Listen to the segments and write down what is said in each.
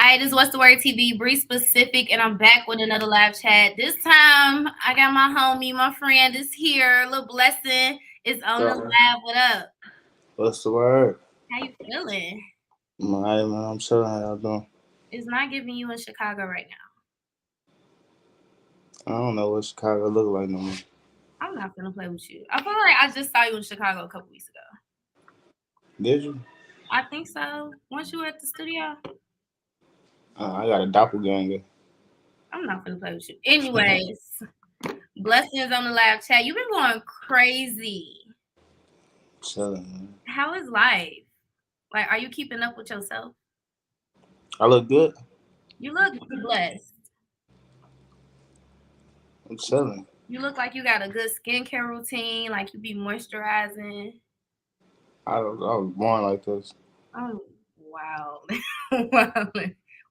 Hi, this is What's the Word TV, Bree Specific, and I'm back with another live chat. This time, I got my homie, my friend is here. Lil Blessin is on the So, live. What up? what's the word? How you feeling? My man, I'm chilling. How y'all doing? It's not giving you in Chicago right now. I don't know what Chicago look like no more. I'm not gonna play with you. I feel like I just saw you in Chicago a couple weeks ago. Did you? I think so. Once you at the studio, I got a doppelganger. I'm not gonna play with you. Anyways, Blessing is on the live chat. You've been going crazy. Chilling, man. How is life? Like, are you keeping up with yourself? I look good. You look blessed. I'm chilling. You look like you got a good skincare routine, like you be moisturizing. I was born like this. Oh, wow. Wow.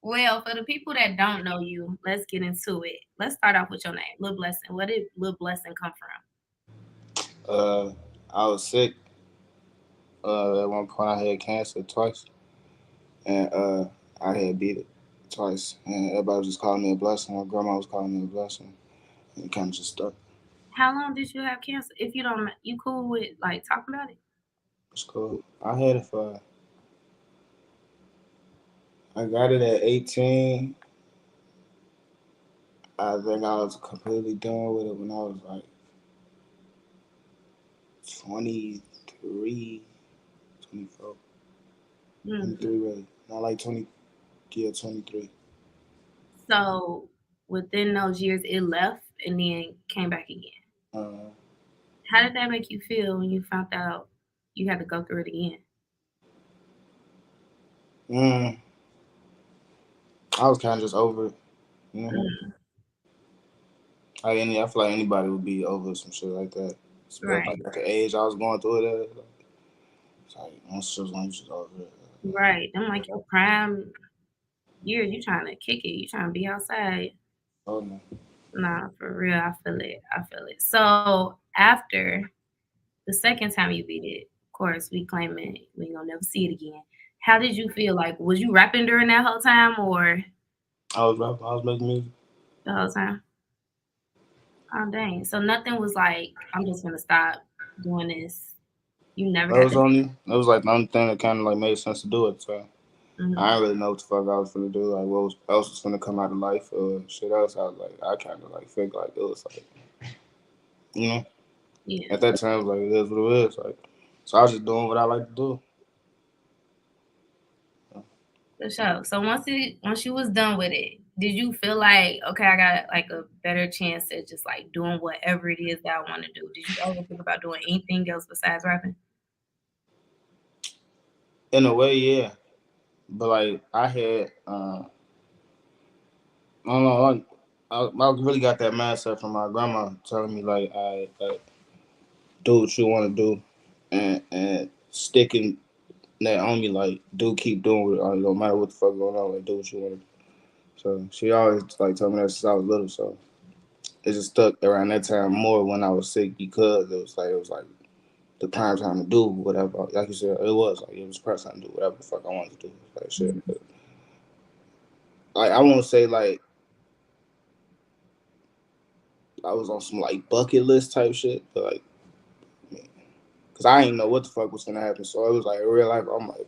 Well, for the people that don't know you, let's get into it. Let's start off with your name, Lil Blessin. Where did Lil Blessin come from? Uh, I was sick. At one point I had cancer twice, and I had beat it twice, and everybody was just calling me a blessing. My grandma was calling me a blessing, and it kind of just stuck. How long did you have cancer? If you don't, you cool with like talking about it? It's cool. I had it for. I got it at 18. I think I was completely done with it when I was like 23, 24, Mm. 23 really. Not like 20, yeah, 23. So within those years, it left and then came back again. Uh, How did that make you feel when you found out you had to go through it again? mm, I was kind of just over it. You know? Mm. I feel like anybody would be over some shit like that. But Right. like at the age I was going through it at, it's like once just when you just over it. Right. I'm like your prime year, you trying to kick it, you trying to be outside. Oh no. Nah, for real, I feel it. I feel it. So after the second time you beat it, of course, we claiming we ain't gonna never see it again. How did you feel? Like, was you rapping during that whole time or I was rapping, I was making music. the whole time? Oh dang! So nothing was like, I'm just gonna stop doing this. You never had to. That was like the only thing that kind of like made sense to do it. So I Mhm. didn't really know what the fuck I was gonna do. Like what else was gonna come out of life or shit else. I was like, I kind of like think like it was like, you know, Yeah, at that time it was like it is what it is. Like, so I was just doing what I like to do. for sure. So once you was done with it, did you feel like, okay, I got like a better chance at just like doing whatever it is that I want to do? Did you ever think about doing anything else besides rapping? In a way, yeah. But like I had, I don't know, I really got that mindset from my grandma telling me like do what you want to do, and sticking that on me like do keep doing it. No matter what the fuck going on, like do what you want to do. So she always like told me that since I was little. So it just stuck around that time more when I was sick because it was like the prime time to do whatever. Like you said, it was prime time to do whatever the fuck I wanted to do. Like shit. Mhm. But, like I won't say like I was on some like bucket list type shit, but like because I didn't know what the fuck was gonna happen. So it was like in real life. I'm like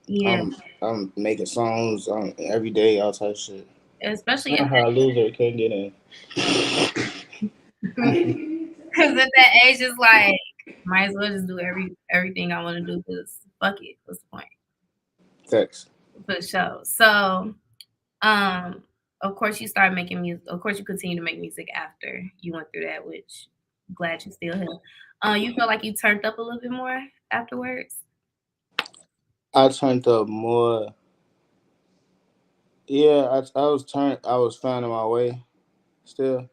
Yeah, I'm making songs every day, all type of shit. especially at Not how a loser can't get in. that because at that age, it's like might as well just do everything I want to do because fuck it, what's the point? Text. For sure. So, um, of course, you started making music. Of course, you continue to make music after you went through that, which glad you still here. You feel like you turned up a little bit more afterwards. I turned up more. Yeah, I was finding my way still,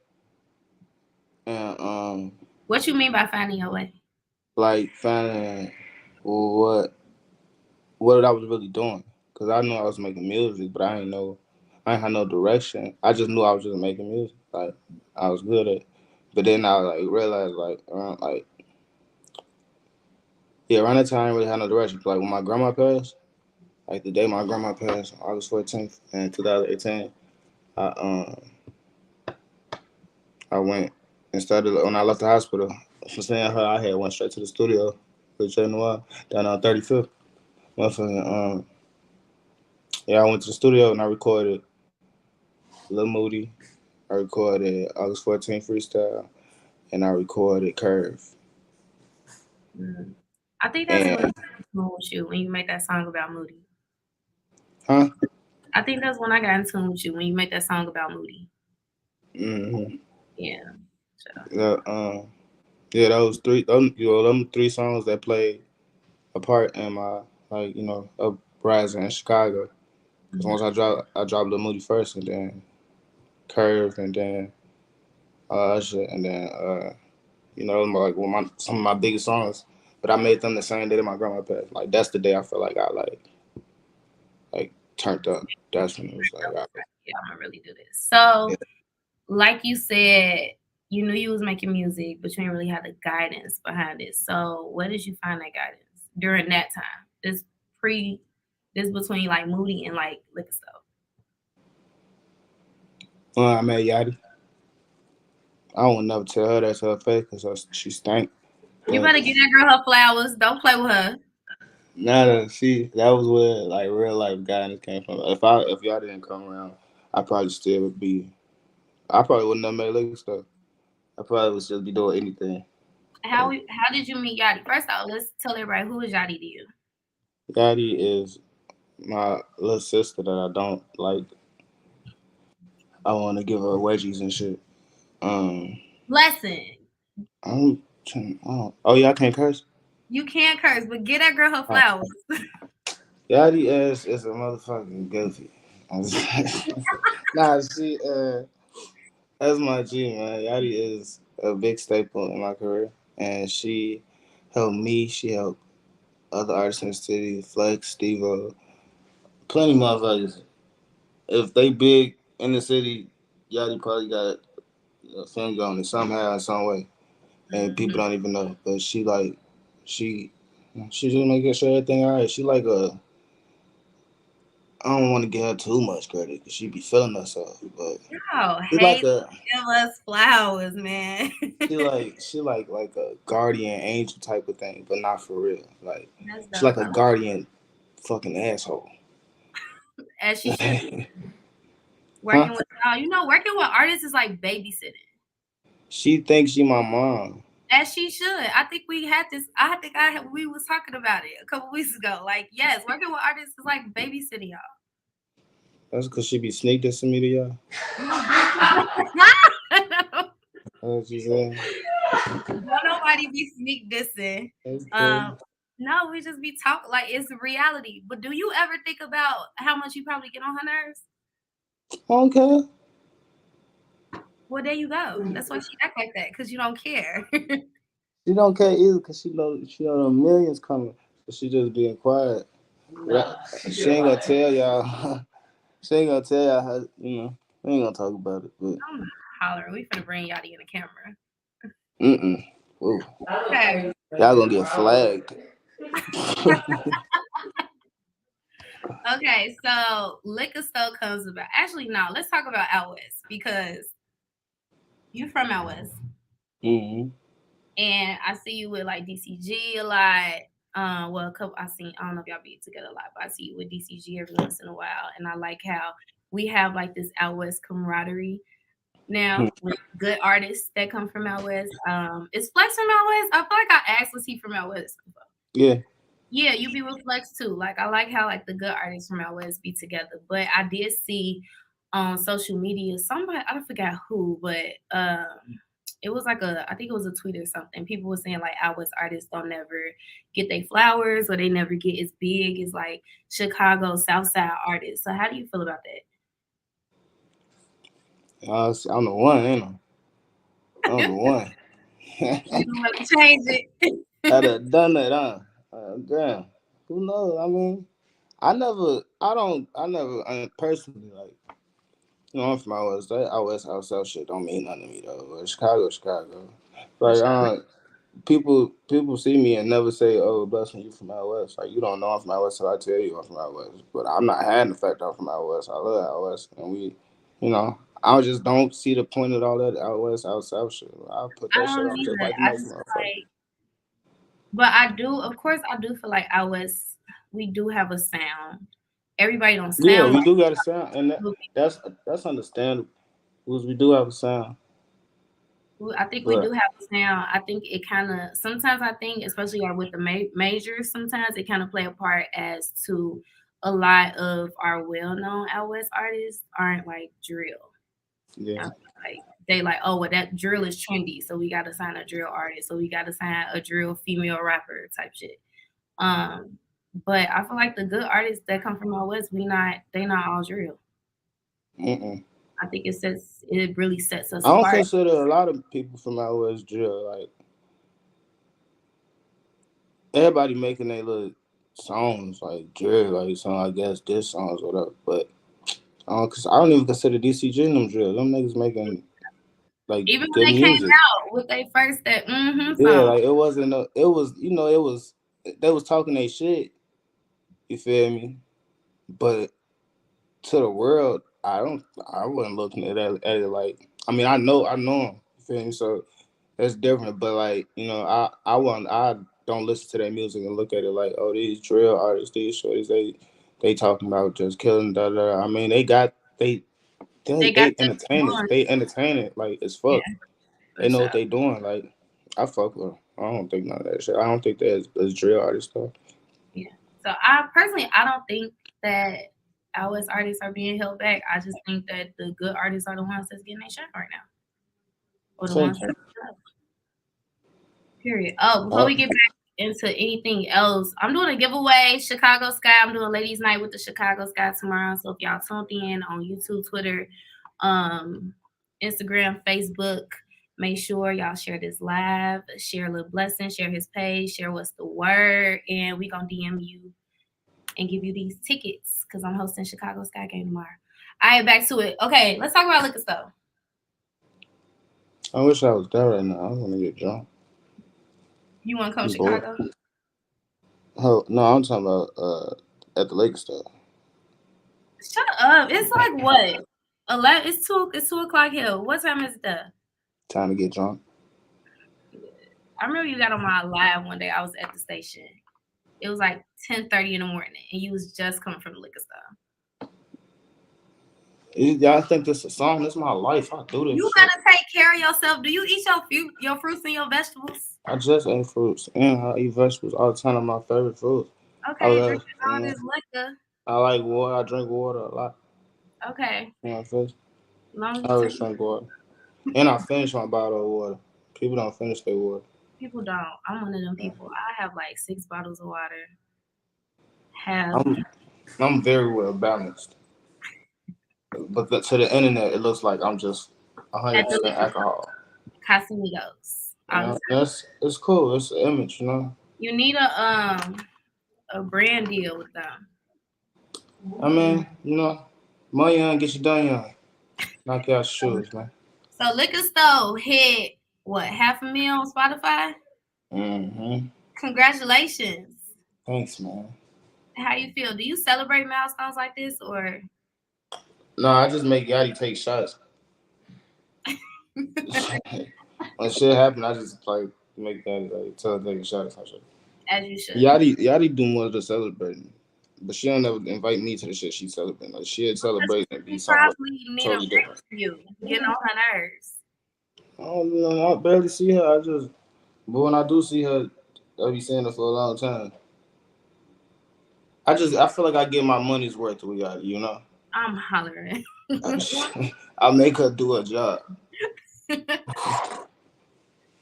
and What you mean by finding your way? like finding what what I was really doing. Cause I knew I was making music, but I didn't have no direction. I just knew I was just making music. Like I was good at it. But then I like realized like yeah, around that time I didn't really have no direction. Like when my grandma passed, like the day my grandma passed, August 14th in 2018. I I went instead of when I left the hospital from seeing her, I had went straight to the studio with Jay Noir down on 35th. Motherfucking yeah, I went to the studio and I recorded Lil Moody. I recorded August 14th freestyle, and I recorded Curve. Mm. I think that's when And I got in tune with you when you make that song about Moody. huh? I think that's when I got in tune with you when you make that song about Moody. Mm-hmm. Yeah. So, Yeah, yeah, those three, them three songs that played a part in my like uprising in Chicago. Cause mhm. once I dropped Lil Moody first, and then Curve, and then Usher, and then like some of my biggest songs. But I made them the same day that my grandma passed. Like that's the day I feel like I like turned up. That's when it was like, Yeah, I'm gonna really do this. So, yeah. like you said, you knew you was making music, but you didn't really have the guidance behind it. So, where did you find that guidance during that time? Pre, this between like Moody and like Liquor Store. I met Yachty. I won't never tell her that's her face because she stank. You But better give that girl her flowers. Don't play with her. now that was where like real life guidance came from. If y'all didn't come around, I probably still would be. I probably wouldn't have made liquor stuff. I probably would still be doing anything. Like How did you meet Yachty? First off, let's tell everybody who is Yachty to you. Yachty is my little sister that I don't like. I want to give her wedgies and shit. Um, Blessing. I'm oh yeah, I can't curse. You can't curse, but give that girl her Uh, flowers. Yachty is a motherfucking goofy. Nah, that's my G, man. Yachty is a big staple in my career, and she helped me. She helped other artists in the city, Flex, Steve-O, plenty of motherfuckers. If they big in the city, Yachty probably got a finger on it somehow, in some way, and people Mhm. don't even know. But she, she just making sure everything alright. She like a, I don't want to give her too much credit because she be feeling herself, but No, she like hate a, give us flowers, man. she like a guardian angel type of thing, but not for real. Like That's she like dope. a guardian fucking asshole. As she should. Huh? Working with working with artists is like babysitting. She thinks she my mom. As she should. I think we had this. I think we was talking about it a couple weeks ago. Like, yes, working with artists is like babysitting y'all. That's because she be sneak dissing me to y'all. No, bitch. That's what you saying? Don't nobody be sneak dissing. That's crazy. Um, no, we just be talking like it's reality. But do you ever think about how much you probably get on her nerves? I don't care. Well, there you go. That's why she act like that because you don't care. She don't care either because she know the millions coming. So she just being quiet. She ain't gonna tell y'all. She ain't gonna tell y'all how. We ain't gonna talk about it. But I'm hollering. We finna bring Yachty in the camera. mm. Ooh. Okay. Y'all gonna get flagged. Okay, so liquor store comes about. Actually, no, let's talk about out west because you from out west, Mm-hmm. and I see you with like DCG a lot. Well, a couple I seen. I don't know if y'all be together a lot, but I see you with DCG every once in a while, and I like how we have like this out west camaraderie now with good artists that come from out west. Is Flex from out west? I feel like I asked was he from out west. Yeah. Yeah, you be with Flex too. Like I like how like the good artists from out west be together. But I did see on social media somebody I forgot who, but it was like I think it was a tweet or something. People were saying like out west artists don't never get their flowers or they never get as big as like Chicago South Side artists. So how do you feel about I'm the one, ain't I? I'm the that? one. You want to change it? I'd have done it, huh? Damn. Who knows? I mean, I never personally, like, I'm from out west. That out west, out south shit don't mean nothing to me, though. But Chicago. For Like, sure. people see me and never say, "Oh, Blessing, you from out west." Like you don't know I'm from out west, so I tell you I'm from out west. But I'm not hiding the fact I'm from out west. I love out west, and you know, I just don't see the point of all that out west, out south shit. I'll put I that shit don't on just either. like the I next just feel motherfucker. like, but I do, of course, I do feel like out west, we do have a sound. Everybody don't Yeah, sound we like do got a sound, and what we do. that's understandable. Because we do have a sound, I think we do but have a sound. I think it kind of sometimes I think, especially like with the majors, sometimes it kind of play a part as to a lot of our well-known out west artists aren't like drill. yeah. I feel like they like, oh, well, that drill is trendy, so we got to sign a drill artist, so we got to sign a drill female rapper type shit. Um, but I feel like the good artists that come from out west, they not all drill. Mm-mm. I think it really sets us I don't apart. consider a lot of people from out west drill. Like everybody making their little songs like drill, like so I guess this songs or whatever. But cause I don't even consider DCG them drill. Them niggas making like Even when good they came music. out with their first that Yeah, song, like it wasn't. It was it was they was talking their shit. You feel me? But to the world, I wasn't looking at it like. I mean, I know them. You feel me? So that's different. But like I don't listen to their music and look at it like, oh, these drill artists, these shorties, they talking about just killing da da. I mean, they got they them entertain it. on. They entertain it like as Yeah, fuck. for They know what sure. they doing. Like I fuck with 'em. I don't think none of that shit. I don't think that's drill artist stuff. Yeah. So I personally, I don't think that our artists are being held back. I just think that the good artists are the ones that's getting their shine right now, or the So ones that period. Oh, before uh, we get back into anything else, I'm doing a giveaway. Chicago Sky. I'm doing Ladies Night with the Chicago Sky tomorrow. So if y'all tuned in on YouTube, Twitter, um, Instagram, Facebook, make sure y'all share this live. Share Lil Blessin, share his page, share what's the word, and we gonna DM you and give you these tickets because I'm hosting Chicago Sky game tomorrow. All right, back to it. Okay, let's talk about liquor stuff. I wish I was there right now. I want to get drunk. You want to come to I'm bored. Chicago? Oh no, I'm talking about at the lake stuff. Shut up. It's like what? 11. It's 2 o'clock here. What time is it there? Time to get drunk. I remember you got on my live one day. I was at the station. It was like 10:30 in the morning, and you was just coming from the liquor store. Y'all think this a song? This is my life. I do this You shit. gotta take care of yourself. Do you eat your fruits and your vegetables? I just ate fruits and I eat vegetables all the time. Of my favorite foods. I Okay, love. drinking all this liquor. I like water. I drink water a lot. Okay, You know, first. as long as I you always take. drink water. And I finish my bottle of water. People don't finish their water. People don't. I'm one of them people. I have like 6 bottles of water. Have I'm I'm very well balanced. But to the internet, it looks like I'm just at the 100% liquor alcohol. store, Casamigos. All the time. That's it's cool. It's an image, you know. You need a brand deal with them. I mean, you know, money young get you done young. Knock out shoes, man. So liquor store hit what 500,000 on Spotify? Hmm. Congratulations. Thanks, man. How you feel? Do you celebrate milestones like this or No, I just make Yachty take shots. When shit happen, I just like make Yachty like tell her to take a shot or some shit. as you should? Yachty do more of the celebrating, but she don't never invite me to the shit she celebrating. Like she'd Because celebrate and be she somewhere probably need a totally break different. from you, getting on her nerves. I don't know. I barely see her. But when I do see her, I be seeing her for a long time. I feel like I get my money's worth with Yachty. You know, I'm hollering. I make her do her job.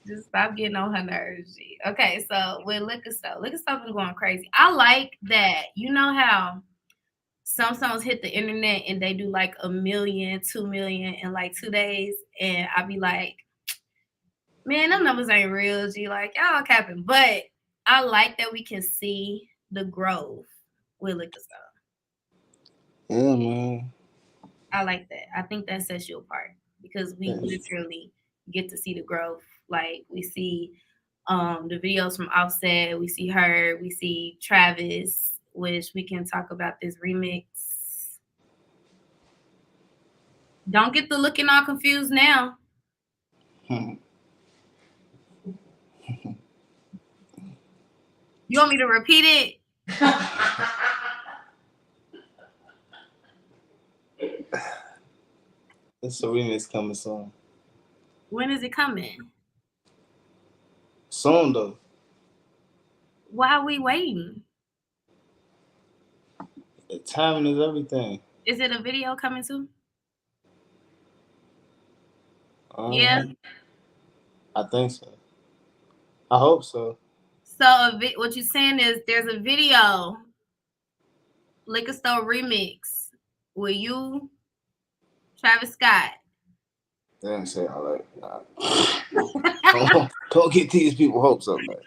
Just stop getting on her nerves. G. Okay, so with liquor stuff been going crazy. I like that. You know how some songs hit the internet and they do like 1 million, 2 million in like 2 days, and I be like, man, them numbers ain't real. G, like y'all capping. But I like that we can see the growth with liquor stuff. Yeah, man. I like that. I think that sets you apart because we Yes. literally get to see the growth. Like we see the videos from Offset. We see her. We see Travis, which we can talk about this remix. Don't get the looking all confused now. You want me to repeat it? It's a remix coming soon. When is it coming? Soon though. Why are we waiting? The timing is everything. Is it a video coming too? Yeah. Um, I think so. I hope so. So what you're saying is there's a video, Liquor Store remix, with you, Travis Scott. They didn't say all that. Nah. Don't get these people hopes up, man.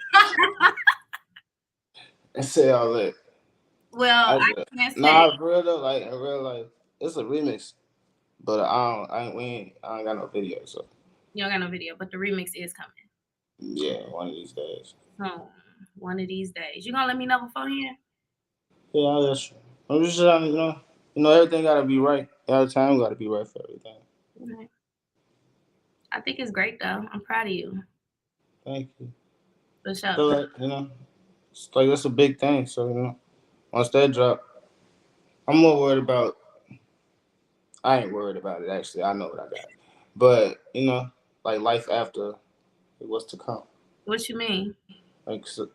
They say all that. Well, I can't say. Nah, for real though, like in real life, it's a remix, but I ain't got no video, so You don't got no video, but the remix is coming. yeah, one of these days. One of these days. You gonna let me know beforehand? Yeah, that's true. I'm just everything gotta be right. All the time gotta be right for everything. Okay. I think it's great though. I'm proud of you. Thank you. For sure. So like, it's like that's a big thing. So once that drop, I'm more worried about. I ain't worried about it actually. I know what I got, but like life after what's to come. What you mean? Like so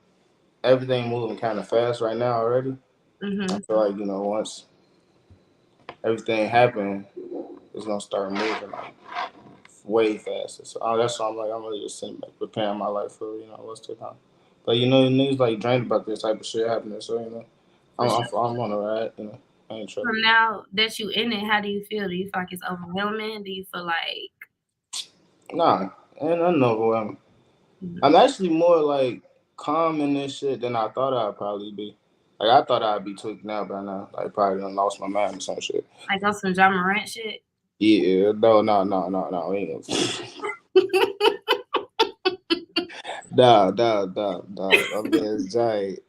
everything moving kind of fast right now already. Mm-hmm. I feel like once everything happen, it's gonna start moving like way faster. So that's why I'm really just sitting back preparing my life for what's to come. But niggas like dreamed about this type of shit happening. So I'm on the ride. I ain't So tripping. now that you in it, how do you feel? Do you feel like it's overwhelming? Do you feel like Nah, ain't nothing overwhelming. I'm actually more like calm in this shit than I thought I'd probably be. Like I thought I'd be tweaking out by now. Like probably done lost my mind or some shit. on some John Morant shit? Yeah, no. We ain't gonna... I'm being giant.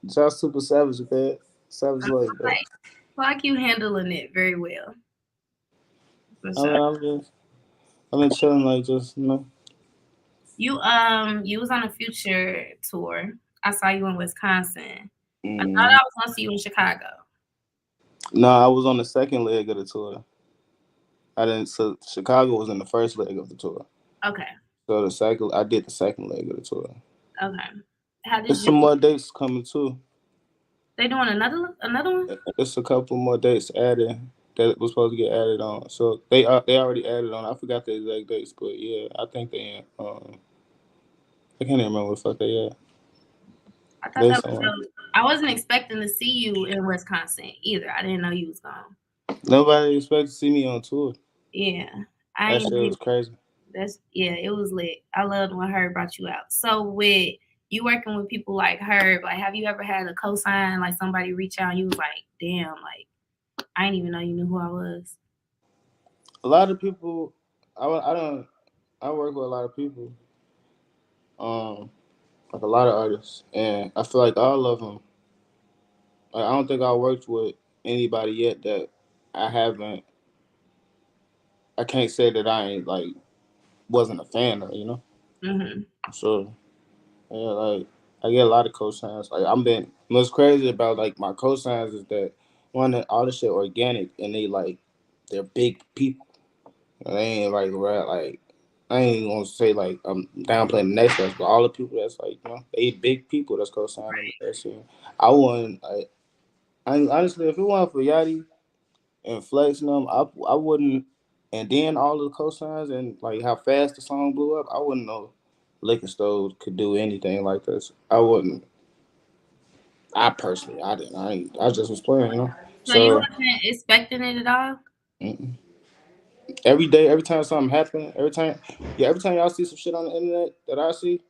Just super savage, man. Savage life, man. Like you handling it very well. For I mean, sure. I've been chilling, like just You was on a Future tour. I saw you in Wisconsin. I thought Mm. I was gonna see you in Chicago. No, I was on the second leg of the tour. I didn't. So Chicago was in the first leg of the tour. Okay. So I did the second leg of the tour. Okay. How did There's you? some more dates coming too. They doing another one? It's a couple more dates added that was supposed to get added on. So they already added on. I forgot the exact dates, but yeah, I think they. I can't even remember what the fuck they at. I thought They that was somewhere. dope. I wasn't expecting to see you in Wisconsin either. I didn't know you was gone. Nobody expected to see me on tour. Yeah. I That ain't shit was crazy. it was lit. I loved when Herb brought you out. So with you working with people like Herb, like have you ever had a cosign, like somebody reach out and you was like, damn, like I didn't even know you knew who I was. A lot of people. I don't. I work with a lot of people. Like a lot of artists, and I feel like all of them. Like, I don't think I worked with anybody yet that I haven't. I can't say that I ain't like wasn't a fan of. Mm-hmm. So yeah, like I get a lot of cosigns. Like I'm been what's crazy about like my cosigns is that one that all this shit organic and they're big people. They ain't like rap like I ain't even gonna say like I'm downplaying the next person, but all the people that's like they big people that's co-signing that shit. I wouldn't like honestly if it wasn't for Yachty and Flex and them, I wouldn't. And then all the cosigns and like how fast the song blew up, I wouldn't know Liquor Stores could do anything like this. I wouldn't. I personally, I didn't. I just was playing. So you So wasn't expecting it at all? mm-mm. Every day, every time something happen, every time y'all see some shit on the internet that I see,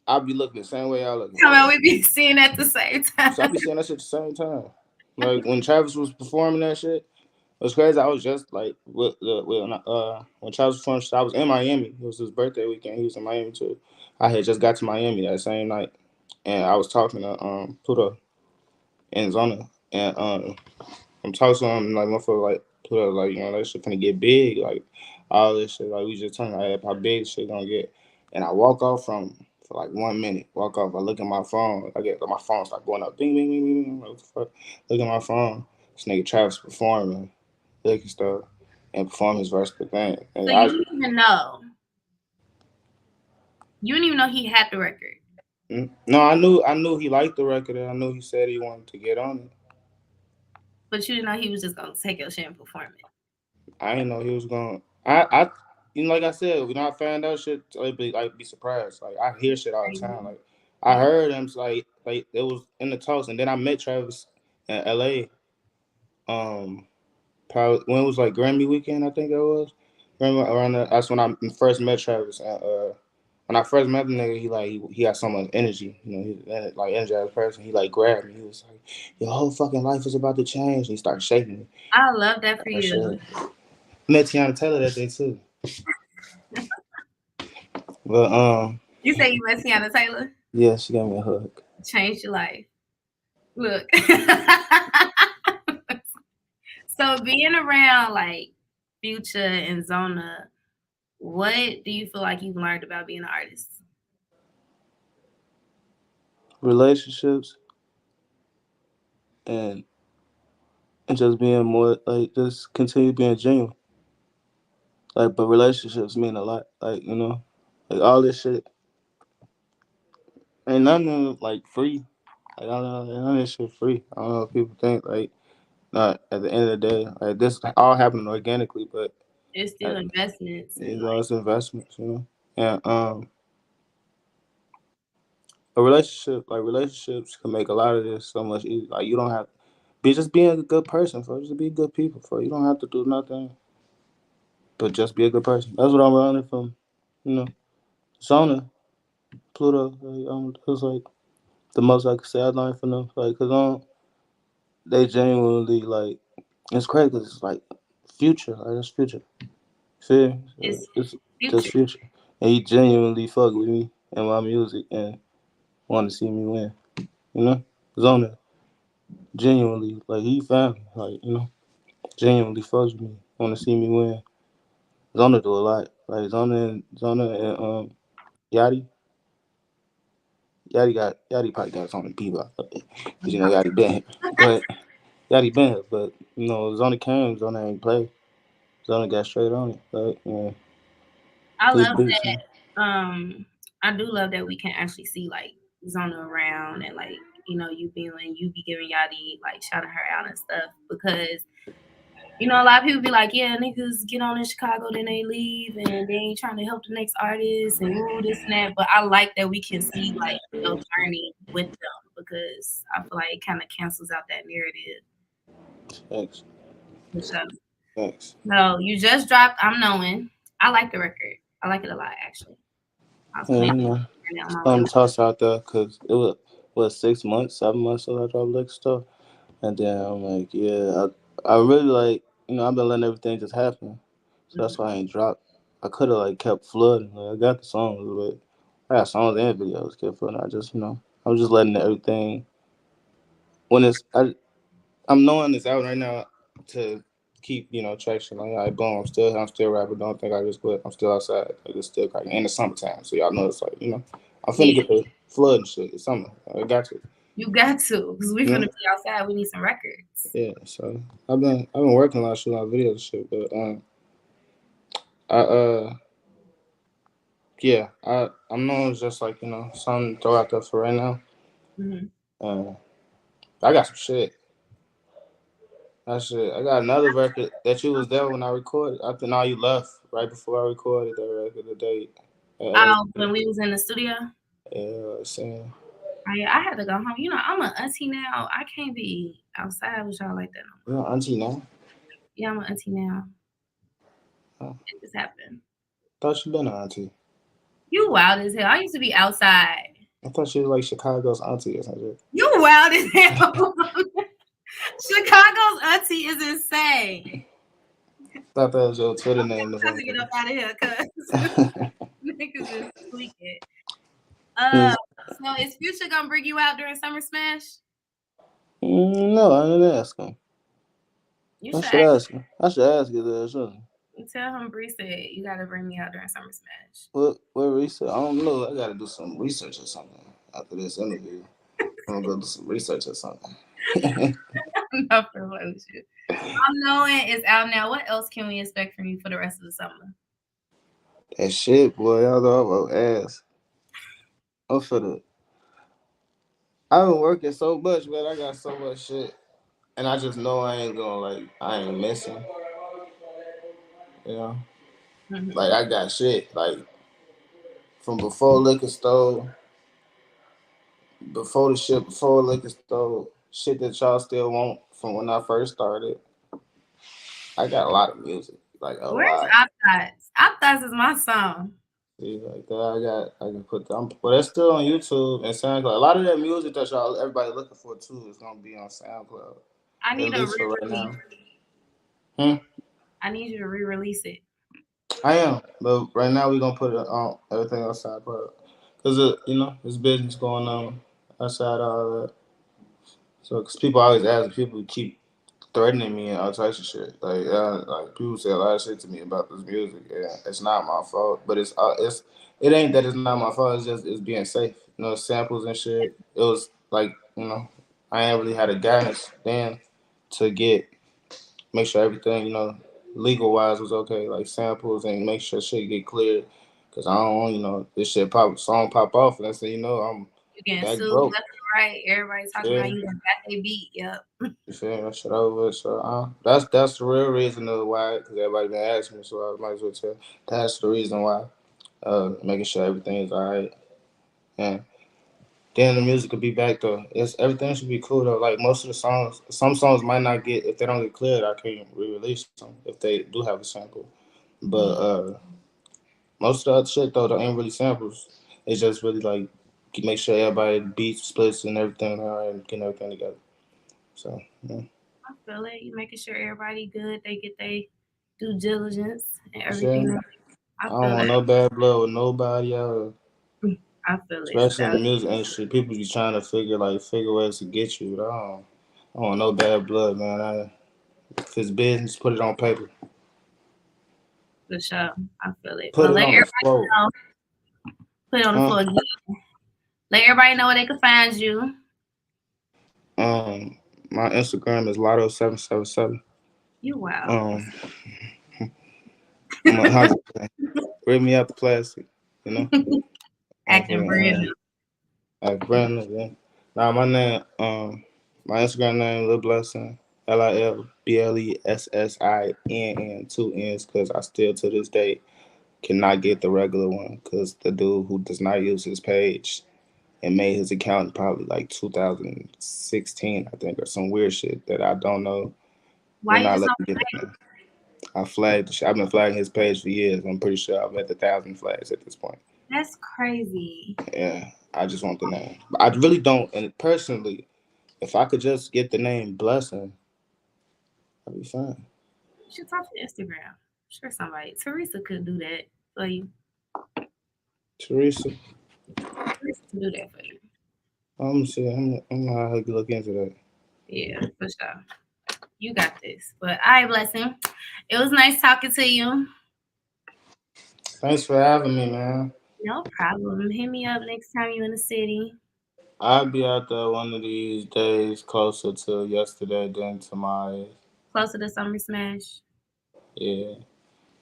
I'll be looking the same way y'all looking. Come on, we be seeing at the same So I time. be seeing that shit at the same time. Like when Travis was performing that shit, It's crazy. I was just like when Charles was from, I was in Miami. It was his birthday weekend. He was in Miami too. I had just got to Miami that same night, and I was talking to Pluto and Zona, and I'm talking to him like motherfucker like Pluto like that shit finna get big like all this shit like we just talking like how big shit gonna get, and I walk off from for like 1 minute. Walk off. I look at my phone. I get my phone start going up. Ding ding ding ding. Ding. What the fuck? Look at my phone. This nigga Travis performing. Liquor stuff and perform his verse per thing. So And you I didn't even know. You didn't even know he had the record, no, I knew he liked the record and I knew he said he wanted to get on it. but you didn't know he was just gonna take your shit and perform it. I didn't know he was going. I like I said, when I found out shit, I'd be surprised. Like I hear shit all the time. Like I Yeah. heard him like it was in the talks, and then I met Travis in L.A. Um, probably when it was like Grammy weekend, I think it was. Grammy around that's when I first met Travis. And, when I first met the nigga, he had so much energy. He like energized person. He like grabbed me. He was like, "Your whole fucking life is about to change." And he started shaking me. I love that for That you. shit. Met Tiana Taylor that day too. But You say you met Tiana Taylor, yeah, she gave me a hug. changed your life. Look. So being around like Future and Zona, what do you feel like you've learned about being an artist? Relationships and just being more like just continue being genuine. Like, but relationships mean a lot. Like like all this shit ain't nothing like free. Like I don't know, none of this shit free. I don't know if people think like not at the end of the day like this all happening organically, but It's still like investments and it's investments. And a relationship like relationships can make a lot of this so much easier. Like you don't have be just being a good person for just be good people for you don't have to do nothing but just be a good person. That's what I'm learning from you know Sona Pluto. Like, it was like the most I could say I learned from them. Like, cause they genuinely like it's crazy. Cause it's like future. Like that's future. Feel me? So it's it's just Future. future, and he genuinely fuck with me and my music and want to see me win. You know, Zona genuinely like he family. Like genuinely fucks with me. Want to see me win. Zona do a lot. Like Zona and Yachty. Yachty probably got something to be about, cause Yachty been here, but Yachty been here, but Zona came, Zona ain't play, Zona got straight on it, like I he's love big time. that. I do love that we can actually see like Zona around and like you being when you be giving Yachty like shouting her out and stuff because a lot of people be like, yeah, niggas get on in Chicago, then they leave, and they ain't trying to help the next artist and ooh, this and that. But I like that we can see like your journey with them because I feel like it kind of cancels out that narrative. Thanks, For sure. thanks. No, you just dropped I'm Knowing. I like the record. I like it a lot, actually. I was playing And it on my way. some toss out there, cause it was 6 months, 7 months till I dropped liquor stuff, and then I'm like, yeah, I really like, I've been letting everything just happen, so that's why I ain't dropped. I could have like kept flooding, like I got the songs, but I got songs and videos kept flooding. I just, I was just letting everything when I'm knowing it's out right now to keep traction. Like boom, I'm still rapping. Don't think I just quit. I'm still outside. Like it's still cracking. And it's summertime, so y'all know it's like I'm finna Yeah, get the flood and shit. It's summer. I got to. you got to, because we're You going know? to be outside. We need some records. Yeah. So I've been working a lot, shooting a lot of videos and shit. But I yeah I'm knowing it's just like something to throw out there for right now. Hmm. Uh, I got some shit. That shit. I got another record that you was there when I recorded. I think now you left right before I recorded that record the day at LA. When we was in the studio, Yeah, saying I had to go home. I'm an auntie now. I can't be outside with y'all like that no you more. know auntie now. Yeah, I'm an auntie now. I It just happened. thought you been an auntie. You wild as hell. I used to be outside. I thought she was like Chicago's auntie or something. You wild as hell. Chicago's auntie is insane. thought that was your Twitter Okay, name or I'm about to get up something. out of here because niggas is tweaking. Uh, so is Future gonna bring you out during Summer Smash? No, I didn't ask him. You I should should ask him. I should ask you that, shouldn't tell him Bree said you gotta bring me out during Summer Smash. what research? I don't know. I gotta do some research or something after this interview. I'm gonna go do some research or something. No, for what with you. I'm knowing it's out now. What else can we expect from you for the rest of the summer? That shit, boy. Y'all know I'm ass. I'm finna. I've been working so much, man. I got so much shit, and I just know I ain't gonna I ain't missing. You know, like Mm-hmm. I got shit from before liquor store, before the shit, before liquor store, shit that y'all still want from when I first started. I got a lot of music, like a Where's lot. Optics? Optics is my song. See, like that, I can put them, but it's still on YouTube and SoundCloud. A lot of that music that everybody looking for too is gonna be on SoundCloud, I at need a least for right re-release. now. Hmm? I need you to re-release it. I am, but right now we gonna put it on everything on SoundCloud because it's business going on outside all that. So, because people always ask, people keep threatening me and all types of shit. Like people say a lot of shit to me about this music. Yeah, it's not my fault, but it ain't that it's not my fault. It's just it's being safe. Samples and shit. It was like I ain't really had a guidance then to make sure everything legal wise was okay, like samples and make sure shit get cleared. Cause I don't want this shit song pop off and I say I'm You getting back sued broke. left and right. Everybody talking about Yeah. you got they beat. Yep. You feel me? That shit over. So that's the real reason of why. Because everybody been asking me, so I might as well tell. That's the reason why. Making sure everything is alright. And then the music could be back though. Everything should be cool though. Like most of the songs, some songs might not get if they don't get cleared. I can't re-release them if they do have a sample. But most of the other shit though, there ain't really samples. It's just really like make sure everybody beats, splits, and everything alright, and getting everything together. So yeah. I feel it. You making sure everybody good. They get their due diligence and Sure. everything. I I don't feel want it. no bad blood with nobody else. I feel it. Especially in So the music industry, people be trying to figure ways to get you. But I don't want no bad blood, man. If it's business, put it on paper. for sure. I feel it. Put But it let on the everybody floor. know. Put it on the Huh? floor again. Let everybody know where they can find you. Um, my Instagram is Lotto777. You wow. Um, I'm 100. Rip me out the plastic, you know. Acting Motherfucking, real. like Brandon. Yeah. Now my Instagram name Lil Blessin. LILBLESSINN, two N's, because I still to this day cannot get the regular one because the dude who does not use his page and made his account probably like 2016, I think, or some weird shit that I don't know. Will Why you not just let don't me get play? it. I flagged. I've been flagging his page for years. I'm pretty sure I've had 1,000 flags at this point. That's crazy. Yeah, I just want the name. But I really don't. And personally, if I could just get the name Blessing, I'd be fine. You should talk to Instagram. Sure somebody. Teresa could do that for you. Teresa, Teresa can do that for you. I'm gonna see. I'm gonna have to look into that. Yeah, for sure. You got this. But I blessing. It was nice talking to you. Thanks for having me, man. No problem. Hit me up next time you in the city. I'll be out there one of these days closer to yesterday than to my Closer to Summer Smash. yeah.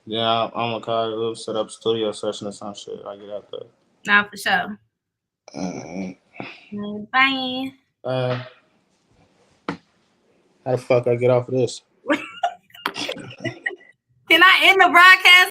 Yeah, I'm gonna call it. We'll set up a studio session or some shit. I get out there. Nah, for sure. Uh, Bye. uh, how the fuck I get off of this? Can I end the broadcast?